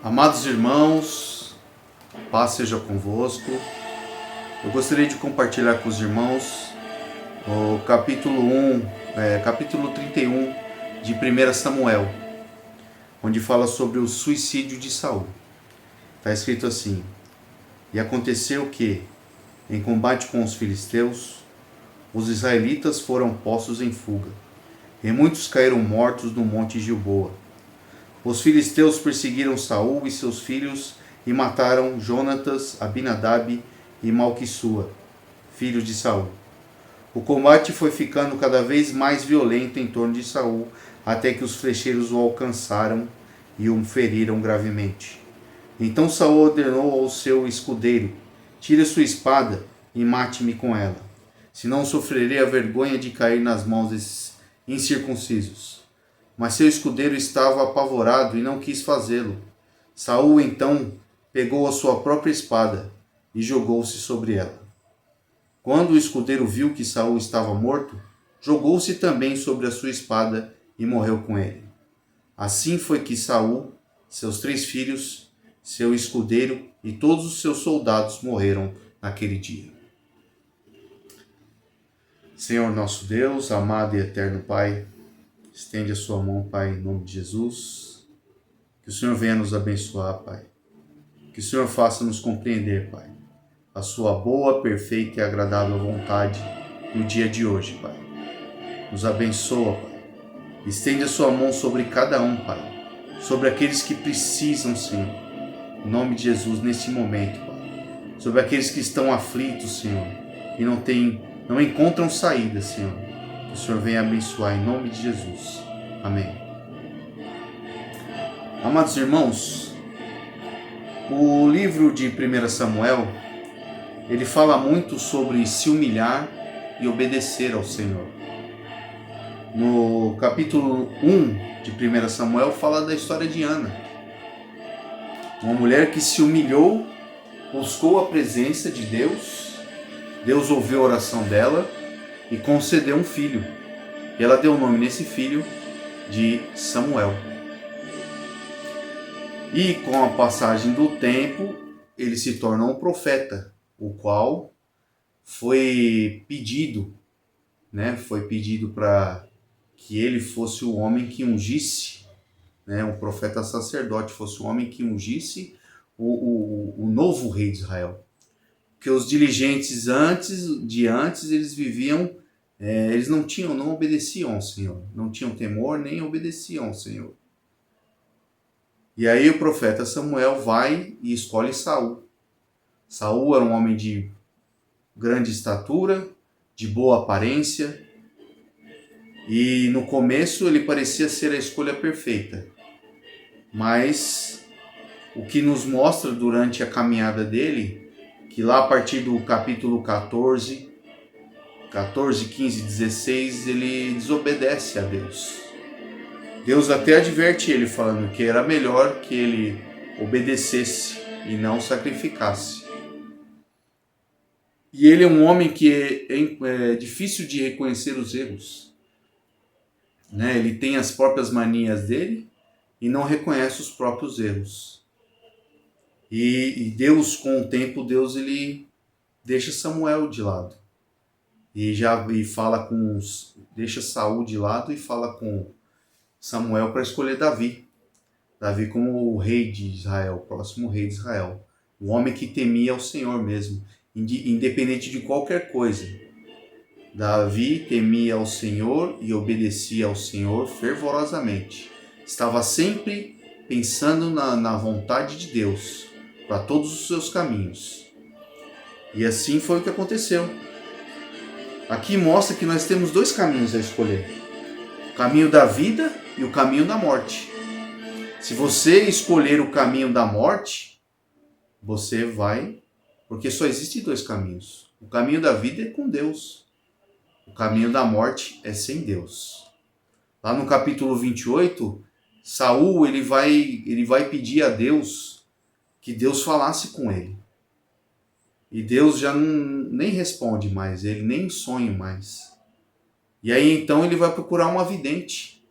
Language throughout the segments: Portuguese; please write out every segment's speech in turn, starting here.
Amados irmãos, paz seja convosco. Eu gostaria de compartilhar com os irmãos o capítulo 31 de 1 Samuel, onde fala sobre o suicídio de Saul. Está escrito assim: E aconteceu que, em combate com os filisteus, os israelitas foram postos em fuga, e muitos caíram mortos no monte Gilboa. Os filisteus perseguiram Saul e seus filhos e mataram Jonatas, Abinadab e Malquissua, filhos de Saul. O combate foi ficando cada vez mais violento em torno de Saul, até que os flecheiros o alcançaram e o feriram gravemente. Então Saul ordenou ao seu escudeiro: Tire sua espada e mate-me com ela, senão sofrerei a vergonha de cair nas mãos desses incircuncisos. Mas seu escudeiro estava apavorado e não quis fazê-lo. Saul então pegou a sua própria espada e jogou-se sobre ela. Quando o escudeiro viu que Saul estava morto, jogou-se também sobre a sua espada e morreu com ele. Assim foi que Saul, seus 3 filhos, seu escudeiro e todos os seus soldados morreram naquele dia. Senhor nosso Deus, amado e eterno Pai, estende a sua mão, Pai, em nome de Jesus. Que o Senhor venha nos abençoar, Pai. Que o Senhor faça nos compreender, Pai, a sua boa, perfeita e agradável vontade no dia de hoje, Pai. Nos abençoa, Pai. Estende a sua mão sobre cada um, Pai. Sobre aqueles que precisam, Senhor. Em nome de Jesus, nesse momento, Pai. Sobre aqueles que estão aflitos, Senhor, e não encontram saída, Senhor. Que o Senhor venha abençoar em nome de Jesus. Amém. Amados irmãos, o livro de 1 Samuel, ele fala muito sobre se humilhar e obedecer ao Senhor. No capítulo 1 de 1 Samuel fala da história de Ana, uma mulher que se humilhou, buscou a presença de Deus, Deus ouviu a oração dela e concedeu um filho. E ela deu o nome nesse filho de Samuel. E com a passagem do tempo, ele se torna um profeta, o qual foi pedido para que ele fosse o homem que ungisse, um profeta sacerdote, fosse o homem que ungisse o novo rei de Israel. Porque os diligentes antes, eles viviam, eles não obedeciam ao Senhor, não tinham temor nem obedeciam ao Senhor. E aí o profeta Samuel vai e escolhe Saul. Saul era um homem de grande estatura, de boa aparência, e no começo ele parecia ser a escolha perfeita. Mas o que nos mostra durante a caminhada dele, que lá a partir do capítulo 14, 15, 16, ele desobedece a Deus. Deus até adverte ele, falando que era melhor que ele obedecesse e não sacrificasse. E ele é um homem que é difícil de reconhecer os erros. Ele tem as próprias manias dele e não reconhece os próprios erros. E Deus, com o tempo, ele deixa Samuel de lado. Deixa Saul de lado e fala com Samuel para escolher Davi. Davi como o rei de Israel, o próximo rei de Israel. O homem que temia ao Senhor mesmo, independente de qualquer coisa. Davi temia ao Senhor e obedecia ao Senhor fervorosamente. Estava sempre pensando na vontade de Deus para todos os seus caminhos. E assim foi o que aconteceu. Aqui mostra que nós temos 2 caminhos a escolher: o caminho da vida e o caminho da morte. Se você escolher o caminho da morte, você vai, porque só existem 2 caminhos. O caminho da vida é com Deus. O caminho da morte é sem Deus. Lá no capítulo 28, Saul ele vai pedir a Deus que Deus falasse com ele. E Deus já nem responde mais, ele nem sonha mais. E aí então ele vai procurar uma vidente.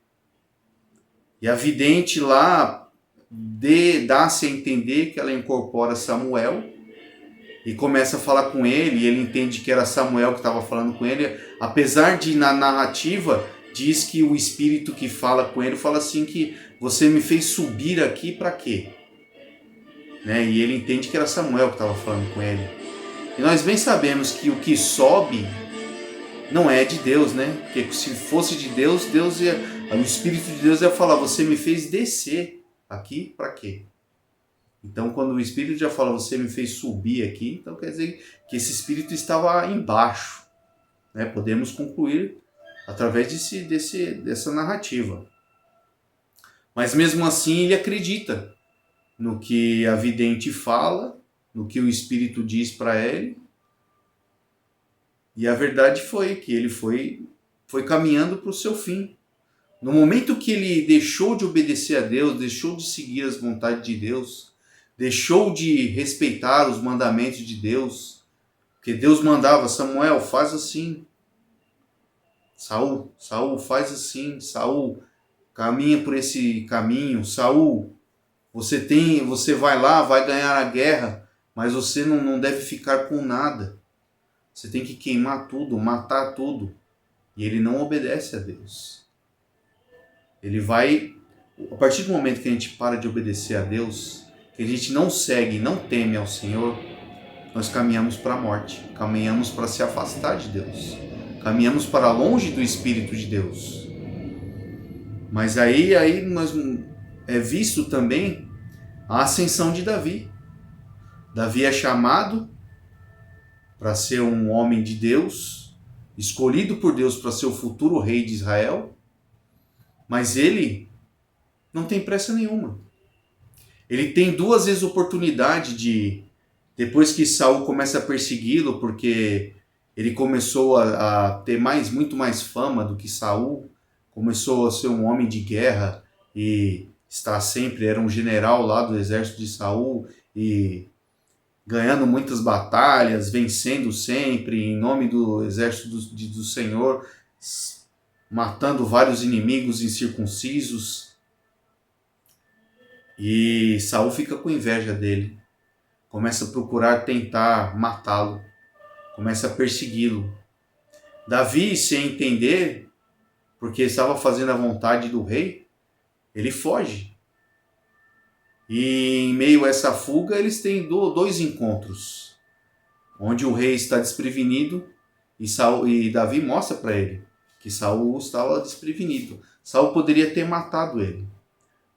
E a vidente lá dá-se a entender que ela incorpora Samuel e começa a falar com ele, e ele entende que era Samuel que estava falando com ele, apesar de na narrativa diz que o espírito que fala com ele fala assim que você me fez subir aqui para quê? Né? E ele entende que era Samuel que estava falando com ele. E nós bem sabemos que o que sobe não é de Deus, né? Porque se fosse de Deus, o Espírito de Deus ia falar, você me fez descer aqui para quê? Então, quando o Espírito já fala, você me fez subir aqui, então quer dizer que esse Espírito estava embaixo. Né? Podemos concluir através dessa narrativa. Mas mesmo assim ele acredita no que a vidente fala, no que o Espírito diz para ele. E a verdade foi que ele foi caminhando para o seu fim. No momento que ele deixou de obedecer a Deus, deixou de seguir as vontades de Deus, deixou de respeitar os mandamentos de Deus, porque Deus mandava, Samuel, faz assim. Saul, faz assim. Saul, caminha por esse caminho. Saul, você vai lá, vai ganhar a guerra, mas você não deve ficar com nada. Você tem que queimar tudo, matar tudo. E ele não obedece a Deus. Ele vai, a partir do momento que a gente para de obedecer a Deus, que a gente não segue, não teme ao Senhor, nós caminhamos para a morte, caminhamos para se afastar de Deus, caminhamos para longe do Espírito de Deus. Mas aí nós, é visto também a ascensão de Davi. Davi é chamado para ser um homem de Deus, escolhido por Deus para ser o futuro rei de Israel, mas ele não tem pressa nenhuma. Ele tem duas vezes oportunidade de, depois que Saul começa a persegui-lo, porque ele começou a ter muito mais fama do que Saul, começou a ser um homem de guerra e era um general lá do exército de Saul e ganhando muitas batalhas, vencendo sempre em nome do exército do Senhor, matando vários inimigos incircuncisos. E Saul fica com inveja dele, começa a procurar tentar matá-lo, começa a persegui-lo. Davi, sem entender, porque estava fazendo a vontade do rei, ele foge. E em meio a essa fuga, eles têm dois encontros, onde o rei está desprevenido e Davi mostra para ele que Saul estava desprevenido. Saul poderia ter matado ele,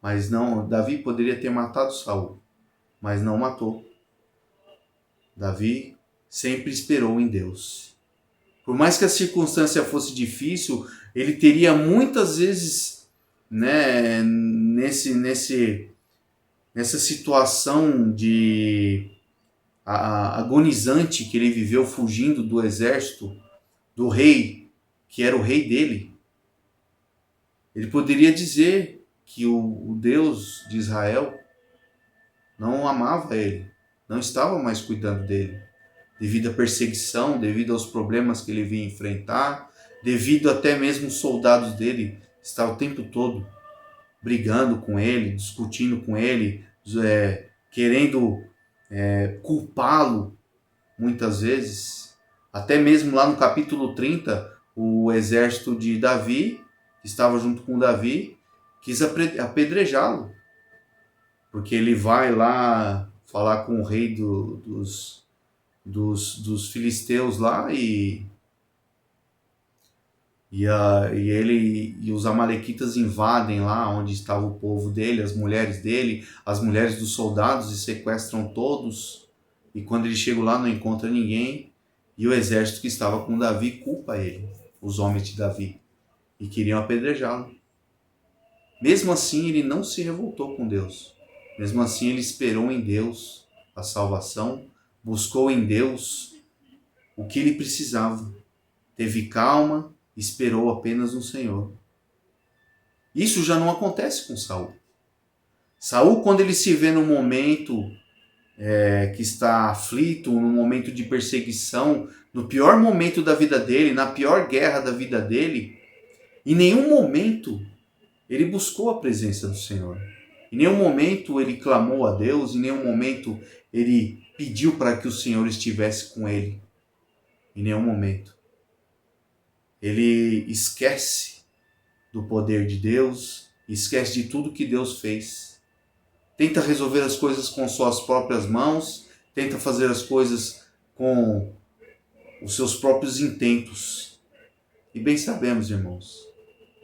mas não. Davi poderia ter matado Saul, mas não matou. Davi sempre esperou em Deus. Por mais que a circunstância fosse difícil, ele teria muitas vezes, né, nessa situação de agonizante que ele viveu fugindo do exército do rei, que era o rei dele, ele poderia dizer que o Deus de Israel não amava ele, não estava mais cuidando dele, devido à perseguição, devido aos problemas que ele vinha enfrentar, devido até mesmo os soldados dele estavam o tempo todo brigando com ele, discutindo com ele, querendo culpá-lo muitas vezes. Até mesmo lá no capítulo 30, o exército de Davi, que estava junto com Davi, quis apedrejá-lo, porque ele vai lá falar com o rei dos filisteus lá e os amalequitas invadem lá onde estava o povo dele, as mulheres dele, as mulheres dos soldados, e sequestram todos. E quando ele chega lá não encontra ninguém, e o exército que estava com Davi culpa ele, os homens de Davi, e queriam apedrejá-lo. Mesmo assim ele não se revoltou com Deus, mesmo assim ele esperou em Deus a salvação, buscou em Deus o que ele precisava, teve calma, esperou apenas no Senhor. Isso já não acontece com Saul. Saul, quando ele se vê num momento que está aflito, num momento de perseguição, no pior momento da vida dele, na pior guerra da vida dele, em nenhum momento ele buscou a presença do Senhor. Em nenhum momento ele clamou a Deus, em nenhum momento ele pediu para que o Senhor estivesse com ele. Em nenhum momento. Ele esquece do poder de Deus, esquece de tudo que Deus fez. Tenta resolver as coisas com suas próprias mãos, tenta fazer as coisas com os seus próprios intentos. E bem sabemos, irmãos,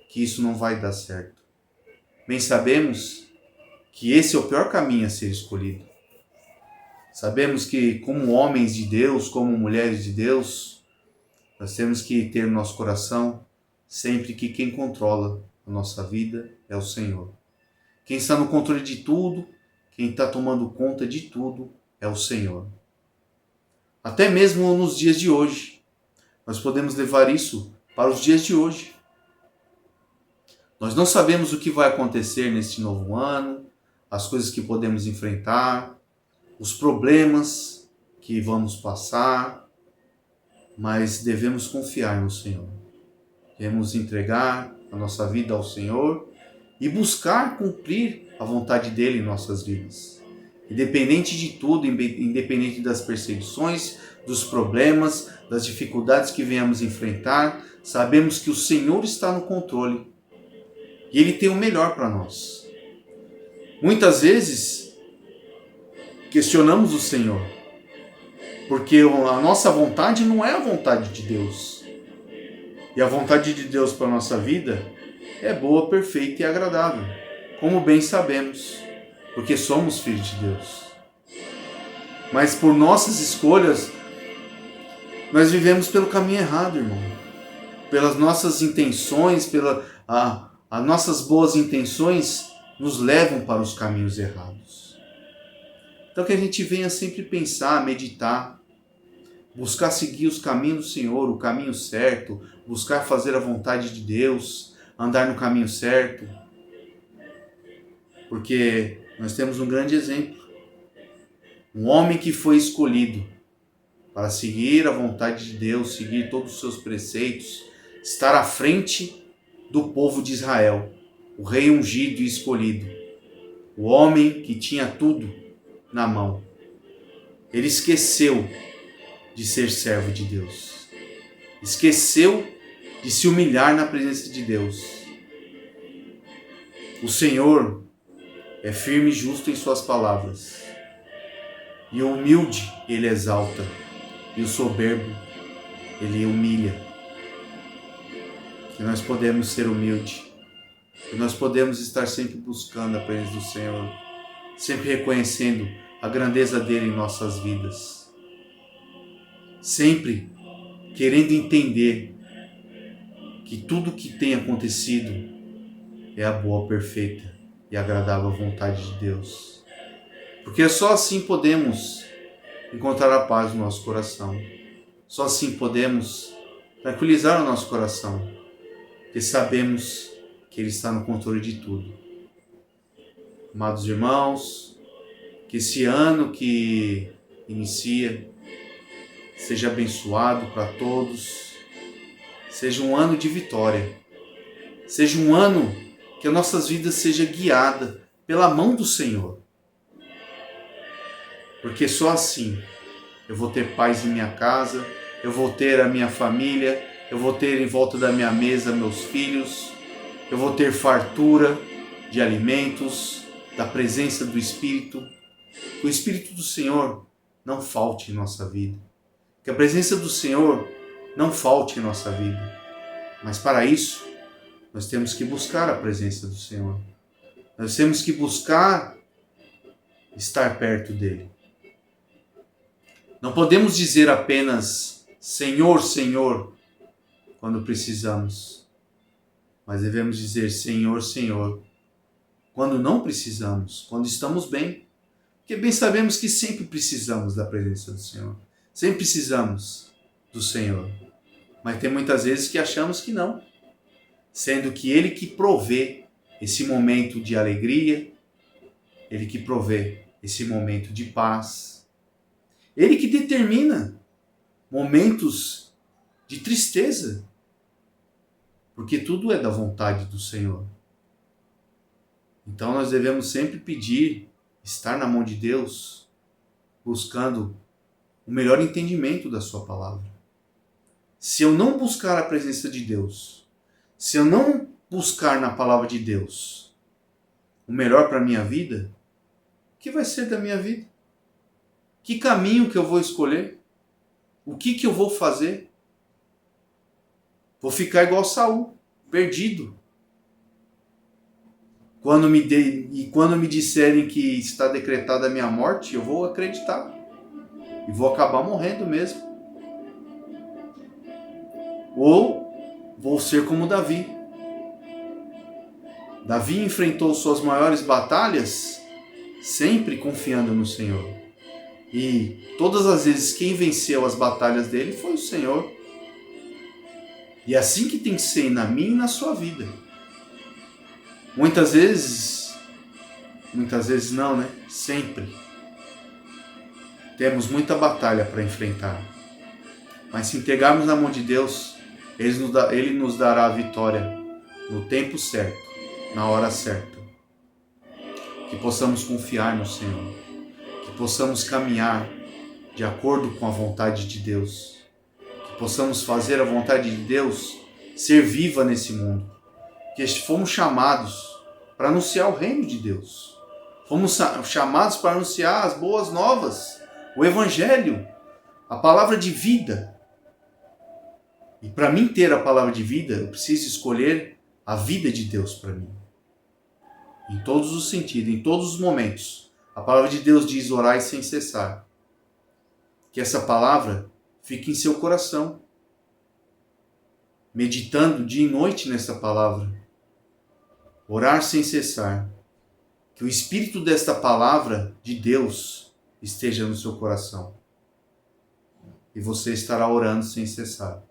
que isso não vai dar certo. Bem sabemos que esse é o pior caminho a ser escolhido. Sabemos que, como homens de Deus, como mulheres de Deus, nós temos que ter no nosso coração sempre que quem controla a nossa vida é o Senhor. Quem está no controle de tudo, quem está tomando conta de tudo é o Senhor. Até mesmo nos dias de hoje, nós podemos levar isso para os dias de hoje. Nós não sabemos o que vai acontecer neste novo ano, as coisas que podemos enfrentar, os problemas que vamos passar, mas devemos confiar no Senhor. Devemos entregar a nossa vida ao Senhor e buscar cumprir a vontade dele em nossas vidas. Independente de tudo, independente das perseguições, dos problemas, das dificuldades que venhamos enfrentar, sabemos que o Senhor está no controle e Ele tem o melhor para nós. Muitas vezes questionamos o Senhor, porque a nossa vontade não é a vontade de Deus. E a vontade de Deus para a nossa vida é boa, perfeita e agradável, como bem sabemos, porque somos filhos de Deus. Mas por nossas escolhas, nós vivemos pelo caminho errado, irmão. Pelas nossas intenções, as nossas boas intenções nos levam para os caminhos errados. Então que a gente venha sempre pensar, meditar, buscar seguir os caminhos do Senhor, o caminho certo, buscar fazer a vontade de Deus, andar no caminho certo. Porque nós temos um grande exemplo. Um homem que foi escolhido para seguir a vontade de Deus, seguir todos os seus preceitos, estar à frente do povo de Israel, o rei ungido e escolhido, o homem que tinha tudo na mão. Ele esqueceu de ser servo de Deus, esqueceu de se humilhar na presença de Deus. O Senhor é firme e justo em suas palavras, e o humilde ele exalta, e o soberbo ele humilha. Que nós podemos ser humildes, que nós podemos estar sempre buscando a presença do Senhor, sempre reconhecendo a grandeza dele em nossas vidas, sempre querendo entender que tudo que tem acontecido é a boa, perfeita e agradável vontade de Deus. Porque só assim podemos encontrar a paz no nosso coração. Só assim podemos tranquilizar o nosso coração, porque sabemos que Ele está no controle de tudo. Amados irmãos, que esse ano que inicia seja abençoado para todos, seja um ano de vitória, seja um ano que as nossas vidas sejam guiadas pela mão do Senhor. Porque só assim eu vou ter paz em minha casa, eu vou ter a minha família, eu vou ter em volta da minha mesa meus filhos, eu vou ter fartura de alimentos, da presença do Espírito. Que o Espírito do Senhor não falte em nossa vida. Que a presença do Senhor não falte em nossa vida. Mas para isso, nós temos que buscar a presença do Senhor. Nós temos que buscar estar perto dEle. Não podemos dizer apenas Senhor, Senhor, quando precisamos. Mas devemos dizer Senhor, Senhor, quando não precisamos, quando estamos bem. Porque bem sabemos que sempre precisamos da presença do Senhor. Sempre precisamos do Senhor. Mas tem muitas vezes que achamos que não. Sendo que Ele que provê esse momento de alegria, Ele que provê esse momento de paz, Ele que determina momentos de tristeza, porque tudo é da vontade do Senhor. Então nós devemos sempre pedir, estar na mão de Deus, buscando o melhor entendimento da sua palavra. Se eu não buscar a presença de Deus, se eu não buscar na palavra de Deus o melhor para a minha vida, o que vai ser da minha vida? Que caminho que eu vou escolher? O que eu vou fazer? Vou ficar igual Saul, perdido. Quando me disserem que está decretada a minha morte, eu vou acreditar. E vou acabar morrendo mesmo. Ou vou ser como Davi. Davi enfrentou suas maiores batalhas sempre confiando no Senhor. E todas as vezes quem venceu as batalhas dele foi o Senhor. E é assim que tem que ser na minha e na sua vida. Muitas vezes não, né? Sempre. Temos muita batalha para enfrentar. Mas se entregarmos na mão de Deus, Ele nos dará a vitória no tempo certo, na hora certa. Que possamos confiar no Senhor. Que possamos caminhar de acordo com a vontade de Deus. Que possamos fazer a vontade de Deus ser viva nesse mundo. Que fomos chamados para anunciar o reino de Deus. Fomos chamados para anunciar as boas novas, o Evangelho, a palavra de vida. E para mim ter a palavra de vida, eu preciso escolher a vida de Deus para mim. Em todos os sentidos, em todos os momentos. A palavra de Deus diz: orai sem cessar. Que essa palavra fique em seu coração. Meditando dia e noite nessa palavra. Orar sem cessar. Que o espírito desta palavra de Deus esteja no seu coração. E você estará orando sem cessar.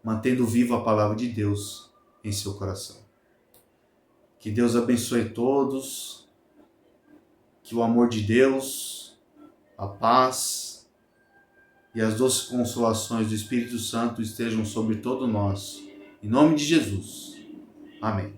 Mantendo viva a palavra de Deus em seu coração. Que Deus abençoe todos. Que o amor de Deus, a paz e as doces consolações do Espírito Santo estejam sobre todos nós. Em nome de Jesus. Amém.